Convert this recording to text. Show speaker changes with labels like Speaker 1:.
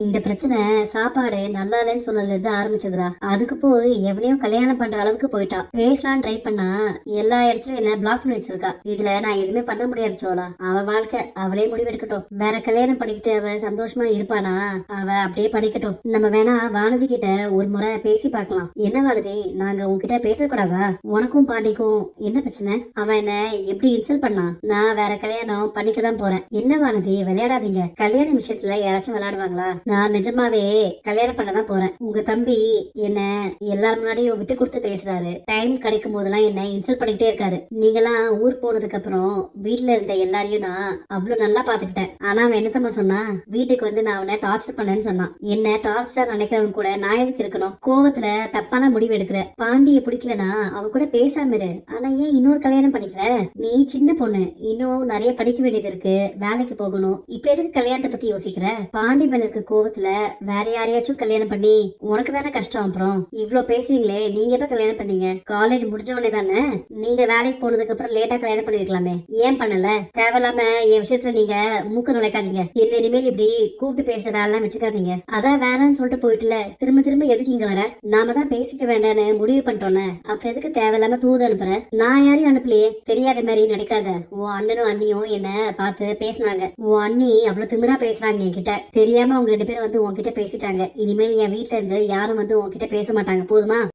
Speaker 1: இந்த பிரச்சனை சாப்பாடு நல்லா இல்லைன்னு சொன்னதுல இருந்து ஆரம்பிச்சதுடா. அதுக்கு போய் எவனையும் கல்யாணம் பண்ற அளவுக்கு போயிட்டான். பேசலாம் ட்ரை பண்ணா எல்லா இடத்துலயும் என்ன பிளாக் பண்ணி வச்சிருக்கா. இதுல நான் எதுவுமே பண்ண முடியாது சோலா. அவ வாழ்க்கை அவளே முடிவெடுக்கட்டும். வேற கல்யாணம் பண்ணிக்கிட்டு அவ சந்தோஷமா இருப்பானா அவ அப்படியே பண்ணிக்கட்டும். நம்ம வேணா வானதி கிட்ட ஒரு முறை பேசி பார்க்கலாம். என்ன வானதி, நாங்க உன்கிட்ட பேசக்கூடாதா? உனக்கும் பாண்டிக்கும் என்ன பிரச்சனை? அவன் என்ன எப்படி இன்சல்ட் பண்ணான்? நான் வேற கல்யாணம் பண்ணிக்கதான் போறேன். என்ன வானதி, விளையாடாதீங்க. கல்யாண விஷயத்துல யாராச்சும் விளையாடுவாங்களா? நான் நிஜமாவே கல்யாணம் பண்ணதான் போறேன். உங்க தம்பி என்ன எல்லாரும் முன்னாடியும் விட்டு கொடுத்து பேசுறாரு. டைம் கிடைக்கும் போதெல்லாம் என்ன இன்சல்ட் பண்ணிட்டே இருக்காரு. நீங்கெல்லாம் ஊர் போனதுக்கு அப்புறம் வீட்டுல இருந்த எல்லாரையும் நான் அவ்வளவு நல்லா பாத்துக்கிட்டேன். ஆனா அவன் என்னத்தம்மா சொன்னா, வீட்டுக்கு வந்து நான் அவனை டார்ச்சர் பண்ணேன்னு சொன்னான். என்ன டார்ச்சர் நினைக்கிறவன் கூட நான் எதுக்கு இருக்கணும்? கோவத்துல தப்பான முடிவு எடுக்கிற. பாண்டிய பிடிக்கலனா அவ கூட பேசாம இரு. ஆனா ஏன் இன்னொரு கல்யாணம் பண்ணிக்கிற? நீ சின்ன பொண்ணு, இன்னும் நிறைய படிக்க வேண்டியது இருக்கு, வேலைக்கு போகணும். இப்ப எதுக்கு கல்யாணத்தை பத்தி யோசிக்கிற? பாண்டி மேல இருக்க கோவத்துல வேற யாரையாச்சும் கல்யாணம் பண்ணி உனக்கு தானே கஷ்டம். அப்புறம் இவ்ளோ பேசுறீங்களே, நீங்க எப்ப கல்யாணம் பண்ணீங்க? காலேஜ் முடிஞ்ச உடனே தானே? நீங்க வேலைக்கு போனதுக்கு அப்புறம் லேட்டா கல்யாணம் பண்ணிருக்கலாமே, ஏன் பண்ணல? தேவையில்லாம என் விஷயத்துல நீங்க மூக்க நுழைக்காதீங்க. என்ன இனிமேல் இப்படி கூப்பிட்டு பேசுற வேலை வச்சுக்காதீங்க. அதான் வேணான்னு சொல்லிட்டு போயிட்டுல திரும்ப திரும்ப எதுக்கு இங்க வர? நாம தான் பேசிக்க வேண்டாம்னு முடிவு பண்ணிட்டோம்ல, அப்புறம் எதுக்கு தேவையில்லாம தூது அனுப்புற? நான் யாரையும் அனுப்பலையே. தெரியாத மாதிரி நடிக்காத. உன் அண்ணனும் அண்ணியும் என்ன பார்த்து பேசினாங்க. உன் அண்ணி அவ்வளவு திமிரா பேசுறாங்க என்கிட்ட. தெரியாம அவங்க 2 பேரும் வந்து உன்கிட்ட பேசிட்டாங்க. இனிமேல் என் வீட்டுல இருந்து யாரும் வந்து உன்கிட்ட பேச மாட்டாங்க, போதுமா?